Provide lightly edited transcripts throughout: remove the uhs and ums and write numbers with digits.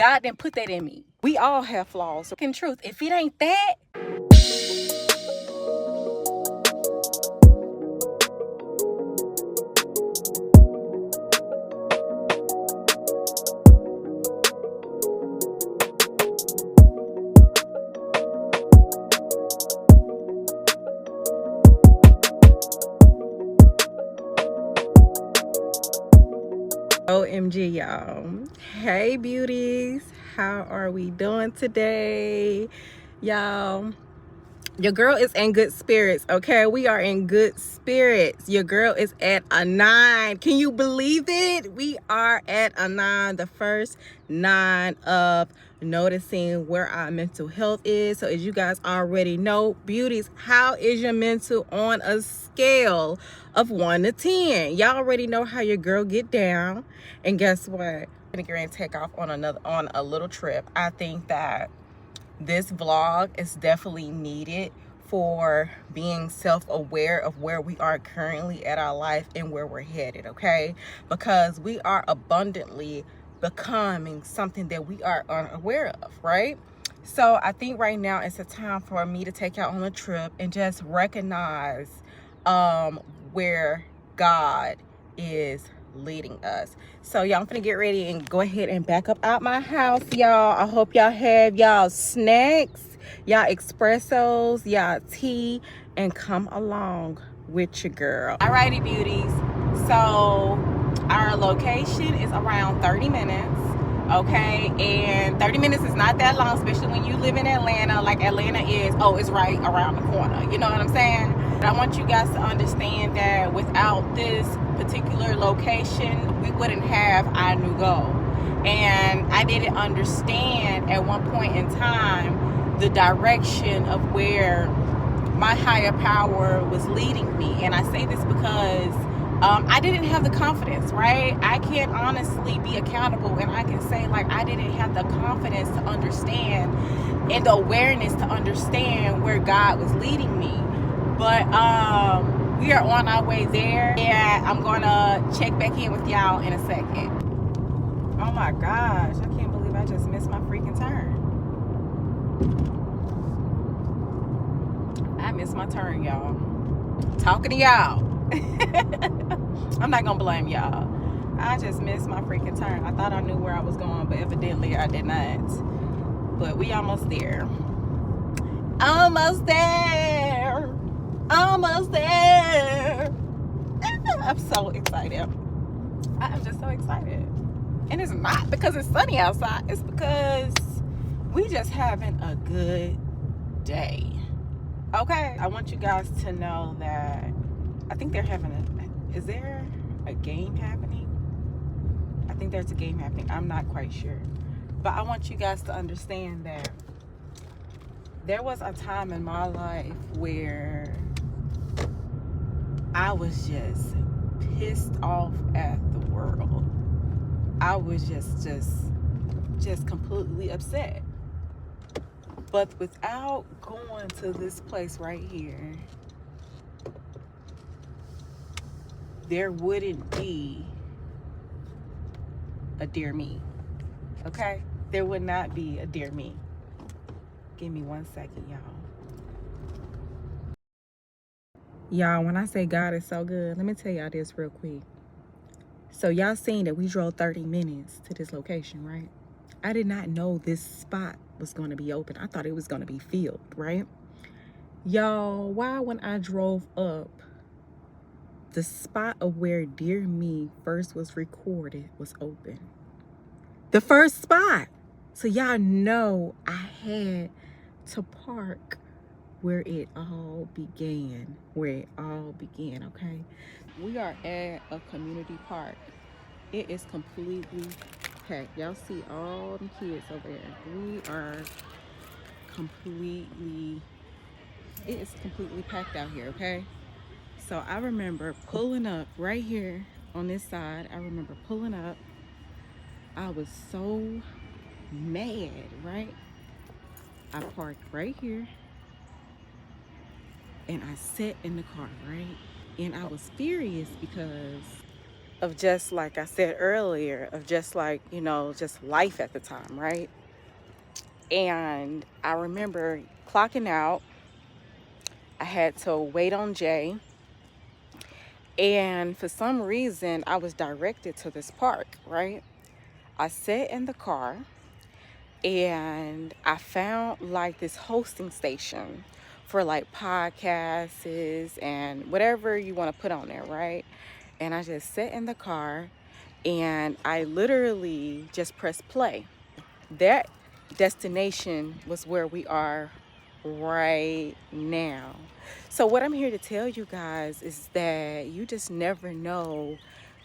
God didn't put that in me. We all have flaws. In truth, if it ain't that, OMG, y'all. Hey, beauties. How are we doing today? Y'all, your girl is in good spirits, okay? We are in good spirits. Your girl is at a 9. Can you believe it? We are at a 9, the first 9 of noticing where our mental health is. So as you guys already know, beauties, how is your mental on a scale of 1 to 10? Y'all already know how your girl get down. And guess what? I'm gonna get ready to take off on a little trip. I think that this vlog is definitely needed for being self-aware of where we are currently at our life and where we're headed, okay? Because we are abundantly becoming something that we are unaware of, right? So I think right now it's a time for me to take out on a trip and just recognize where God is leading us. So y'all, I'm gonna get ready and go ahead and back up out my house, y'all. I hope y'all have y'all snacks, y'all espressos, y'all tea, and come along with your girl. Alrighty, beauties. So our location is around 30 minutes, okay? And 30 minutes is not that long, especially when you live in Atlanta, like Atlanta is. Oh, it's right around the corner, you know what I'm saying? But I want you guys to understand that without this particular location, we wouldn't have our new goal. And I didn't understand at one point in time the direction of where my higher power was leading me. And I say this because I didn't have the confidence, right? I can't honestly be accountable, and I can say, like, I didn't have the confidence to understand and the awareness to understand where God was leading me. But we are on our way there, and I'm gonna check back in with y'all in a second. Oh my gosh, I can't believe I just missed my freaking turn. I missed my turn, y'all. Talking to y'all. I'm not gonna blame y'all. I just missed my freaking turn. I thought I knew where I was going, but evidently I did not. But we almost there. Almost there. Almost there. I'm so excited. I am just so excited. And it's not because it's sunny outside. It's because we just having a good day. Okay? I want you guys to know that I think they're having is there a game happening? I think there's a game happening. I'm not quite sure. But I want you guys to understand that there was a time in my life where I was just pissed off at the world. I was just completely upset. But without going to this place right here, there wouldn't be a dear me. Okay? There would not be a dear me. Give me 1 second, y'all. Y'all, when I say God is so good, let me tell y'all this real quick. So y'all seen that we drove 30 minutes to this location, right? I did not know this spot was going to be open. I thought it was going to be filled, right? Y'all, why when I drove up, the spot of where Dear Me first was recorded was open. The first spot. So y'all know I had to park where it all began. Okay? We are at a community park. It is completely packed. Y'all see all the kids over there. It is completely packed out here, okay? So I remember pulling up right here on this side. I remember pulling up. I was so mad, right? I parked right here and I sat in the car, right? And I was furious because of just like I said earlier, of just like, you know, just life at the time, right? And I remember clocking out. I had to wait on Jay. And for some reason, I was directed to this park, right? I sat in the car and I found like this hosting station for like podcasts and whatever you want to put on there, right? And I just sat in the car and I literally just pressed play. That destination was where we are right now. So, what I'm here to tell you guys is that you just never know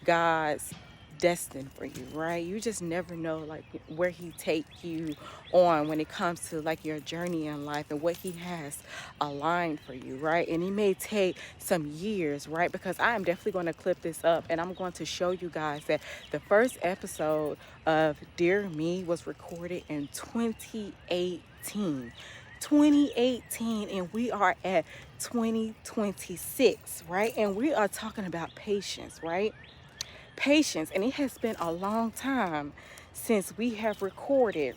God's destined for you, right? You just never know like where he take you on when it comes to like your journey in life and what he has aligned for you, right? And it may take some years, right? Because I am definitely going to clip this up and I'm going to show you guys that the first episode of Dear Me was recorded in 2018. 2018, and we are at 2026, right? And we are talking about patience, right? Patience, and it has been a long time since we have recorded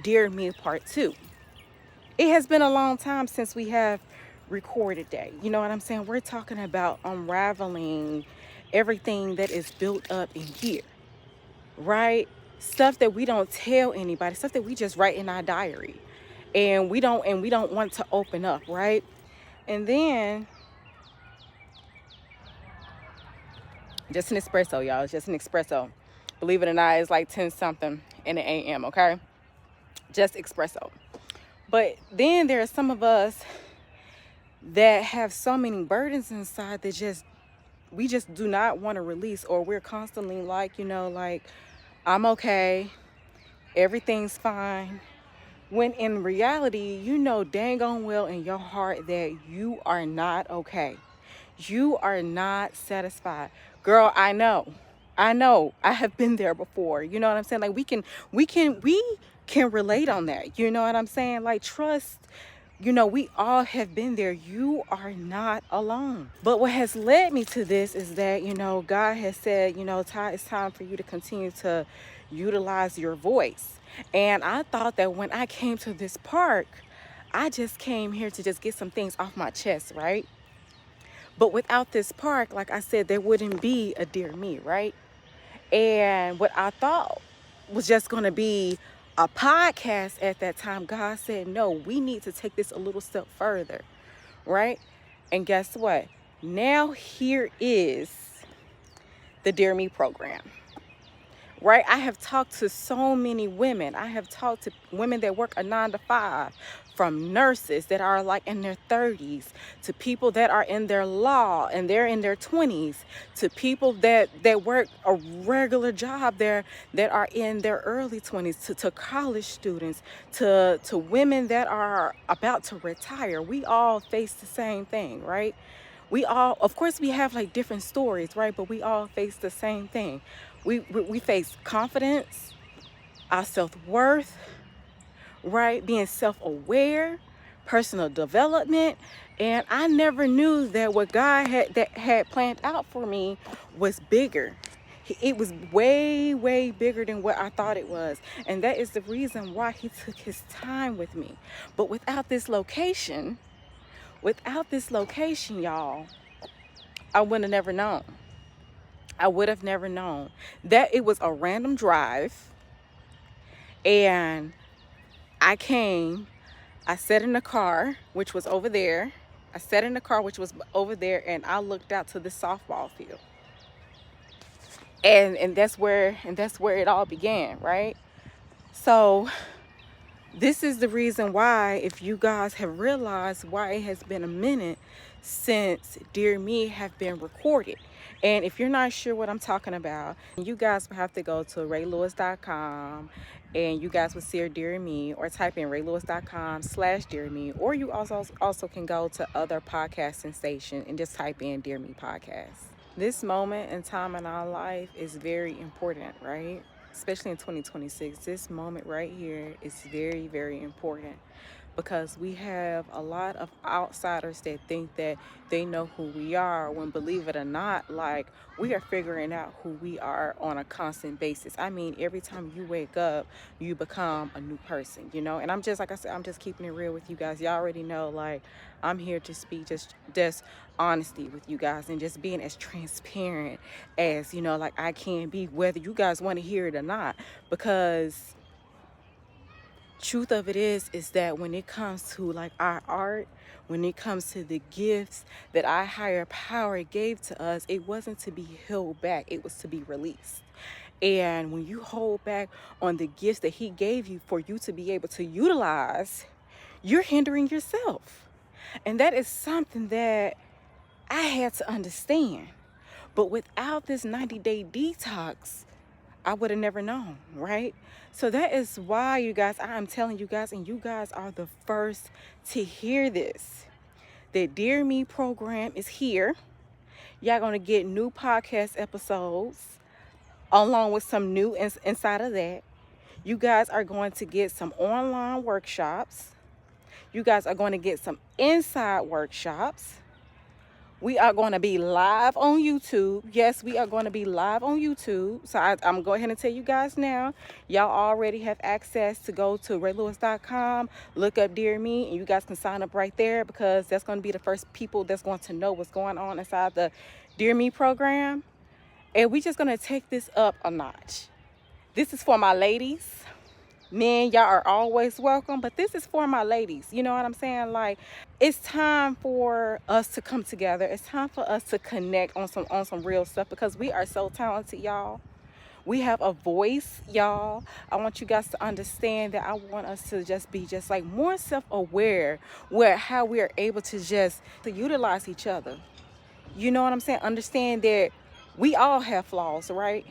Dear Me Part 2. It has been a long time since we have recorded that. You know what I'm saying? We're talking about unraveling everything that is built up in here, right? Stuff that we don't tell anybody, stuff that we just write in our diary. And we don't want to open up, right? And then just an espresso, y'all. It's just an espresso. Believe it or not, it's like 10 something in the AM, okay? Just espresso. But then there are some of us that have so many burdens inside that we just do not want to release, or we're constantly like, you know, like, I'm okay, everything's fine. When in reality, you know dang on well in your heart that you are not okay. You are not satisfied. Girl, I know. I have been there before. You know what I'm saying? Like we can relate on that. You know what I'm saying? Like trust, you know, we all have been there. You are not alone. But what has led me to this is that, you know, God has said, you know, it's time for you to continue to utilize your voice. And I thought that when I came to this park, I just came here to just get some things off my chest, right? But without this park, like I said, there wouldn't be a Dear Me, right? And what I thought was just going to be a podcast at that time, God said, no, we need to take this a little step further, right? And guess what? Now here is the Dear Me program. Right? I have talked to so many women. I have talked to women that work a 9 to 5, from nurses that are like in their 30s, to people that are in their law and they're in their 20s, to people that work a regular job there that are in their early 20s, to college students, to women that are about to retire. We all face the same thing, right? We all, of course, we have like different stories, right? But we all face the same thing. We face confidence, our self-worth, right? Being self-aware, personal development. And I never knew that what God had planned out for me was bigger. It was way, way bigger than what I thought it was. And that is the reason why he took his time with me. But without this location, y'all, I would have never known. I would have never known that it was a random drive. And I sat in the car, which was over there. And I looked out to the softball field. And that's where it all began, right? So this is the reason why, if you guys have realized why it has been a minute since Dear Me have been recorded. And if you're not sure what I'm talking about, you guys will have to go to raylewis.com and you guys will see Dear Me, or type in raylewis.com/Dear Me, or you also can go to other podcasting stations and just type in Dear Me podcast. This moment in time in our life is very important, right? Especially in 2026, this moment right here is very, very important, because we have a lot of outsiders that think that they know who we are, when believe it or not, like, we are figuring out who we are on a constant basis. I mean, every time you wake up, you become a new person, you know. And I'm just, like I said, I'm just keeping it real with you guys. Y'all already know, like, I'm here to speak just honesty with you guys, and just being as transparent as, you know, like I can be, whether you guys want to hear it or not. Because truth of it is that when it comes to like our art, when it comes to the gifts that our higher power gave to us, it wasn't to be held back, it was to be released. And when you hold back on the gifts that he gave you for you to be able to utilize, you're hindering yourself. And that is something that I had to understand. But without this 90-day detox, I would have never known, right? So that is why, you guys, I am telling you guys, and you guys are the first to hear this. The Dear Me program is here. Y'all gonna get new podcast episodes along with some new inside of that. You guys are going to get some online workshops. You guys are going to get some inside workshops. We are going to be live on YouTube. Yes, we are going to be live on YouTube. So I'm going ahead and tell you guys now. Y'all already have access to go to raylewis.com, look up Dear Me, and you guys can sign up right there, because that's going to be the first people that's going to know what's going on inside the Dear Me program. And we just going to take this up a notch. This is for my ladies. Men, y'all are always welcome, but this is for my ladies. You know what I'm saying? Like, it's time for us to come together. It's time for us to connect on some real stuff, because we are so talented, y'all. We have a voice, y'all. I want you guys to understand that I want us to just be just like more self-aware, where how we are able to just to utilize each other. You know what I'm saying? Understand that we all have flaws, right?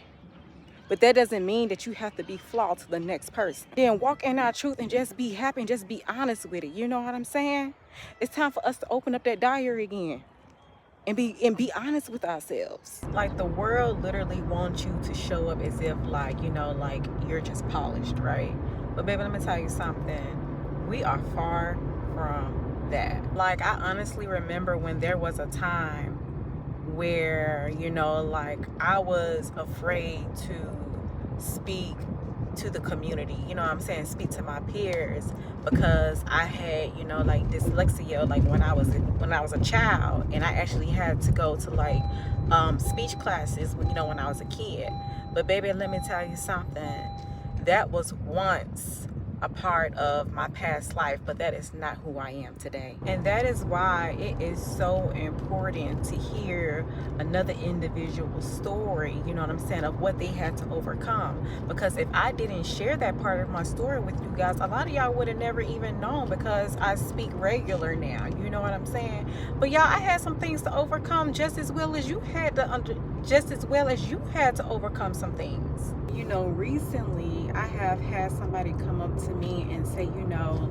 But that doesn't mean that you have to be flawed to the next person. Then walk in our truth and just be happy and just be honest with it. You know what I'm saying? It's time for us to open up that diary again and be honest with ourselves. Like, the world literally wants you to show up as if, like, you know, like you're just polished, right? But baby, let me tell you something. We are far from that. Like, I honestly remember when there was a time where, you know, like, I was afraid to speak to the community, you know what I'm saying, speak to my peers, because I had, you know, like dyslexia, like when I was a child, and I actually had to go to like speech classes, you know, when I was a kid. But baby, let me tell you something, that was once a part of my past life, but that is not who I am today. And that is why it is so important to hear another individual's story, you know what I'm saying, of what they had to overcome. Because if I didn't share that part of my story with you guys, a lot of y'all would have never even known, because I speak regular now, you know what I'm saying. But y'all, I had some things to overcome just as well as you had to overcome some things. You know, recently I have had somebody come up to me and say, you know,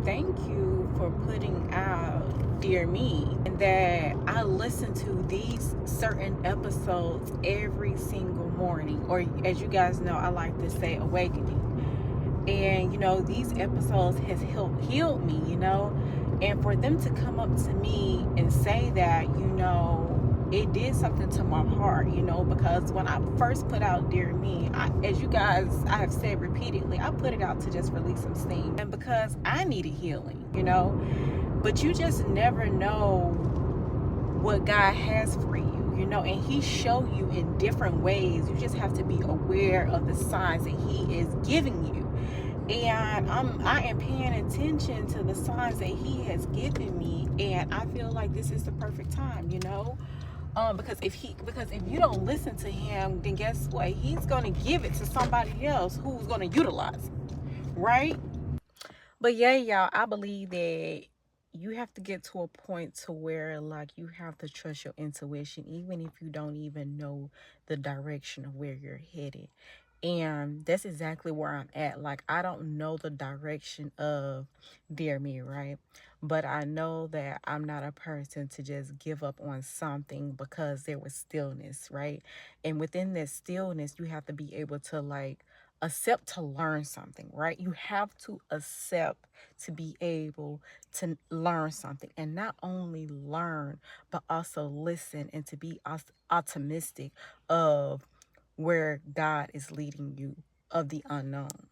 thank you for putting out Dear Me, and that I listen to these certain episodes every single morning, or as you guys know, I like to say awakening. And you know, these episodes has helped heal me, you know. And for them to come up to me and say that, you know, it did something to my heart, you know, because when I first put out Dear Me, as you guys, I have said repeatedly, I put it out to just release some steam, and because I needed healing, you know. But you just never know what God has for you, you know, and he show you in different ways. You just have to be aware of the signs that he is giving you. And I am paying attention to the signs that he has given me, and I feel like this is the perfect time, you know. Because if you don't listen to him, then guess what? He's gonna give it to somebody else who's gonna utilize it, right? But yeah, y'all, I believe that you have to get to a point to where, like, you have to trust your intuition, even if you don't even know the direction of where you're headed. And that's exactly where I'm at. Like, I don't know the direction of Dear Me, right? But I know that I'm not a person to just give up on something because there was stillness, right? And within that stillness, you have to be able to, like, accept to learn something, right? You have to accept to be able to learn something, and not only learn, but also listen and to be optimistic of where God is leading you, of the unknown.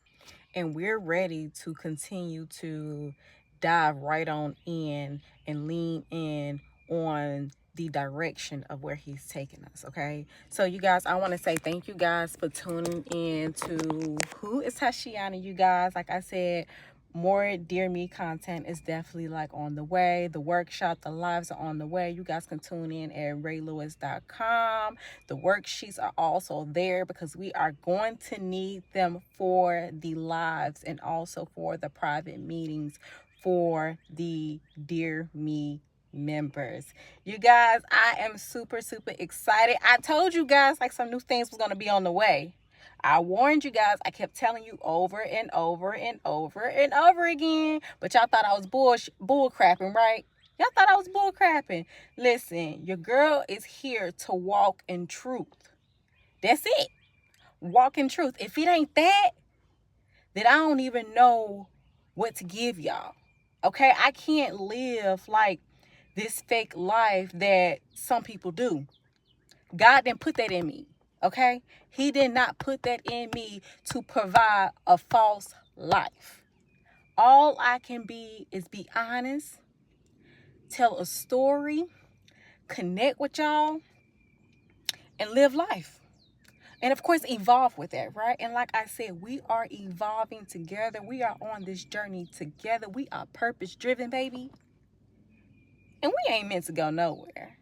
And we're ready to continue to dive right on in and lean in on the direction of where he's taking us. Okay, so you guys, I want to say thank you guys for tuning in to Who is Tashiana. You guys, like I said, more Dear Me content is definitely like on the way. The workshop, the lives are on the way. You guys can tune in at raylewis.com. The worksheets are also there because we are going to need them for the lives and also for the private meetings for the Dear Me members. You guys, I am super excited. I told you guys like some new things was going to be on the way. I warned you guys. I kept telling you over and over and over and over again, but y'all thought I was bull crapping, right? Y'all thought I was bull crapping. Listen, your girl is here to walk in truth. That's it. Walk in truth. If it ain't that, then I don't even know what to give y'all. Okay? I can't live like this fake life that some people do. God didn't put that in me. Okay? He did not put that in me to provide a false life. All I can be is be honest, tell a story, connect with y'all, and live life. And of course, evolve with that, right? And like I said, we are evolving together. We are on this journey together. We are purpose driven, baby. And we ain't meant to go nowhere.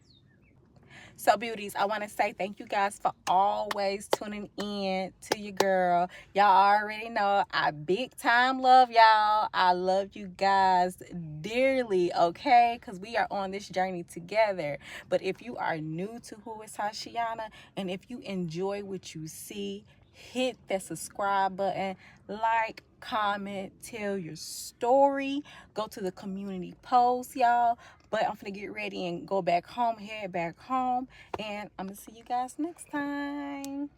So, beauties, I want to say thank you guys for always tuning in to your girl. Y'all already know I big time love y'all. I love you guys dearly, okay? Because we are on this journey together. But if you are new to Who is Tashiana, and if you enjoy what you see, hit that subscribe button, like, comment, tell your story, go to the community post, y'all. But I'm gonna get ready and go back home, head back home, and I'm gonna see you guys next time.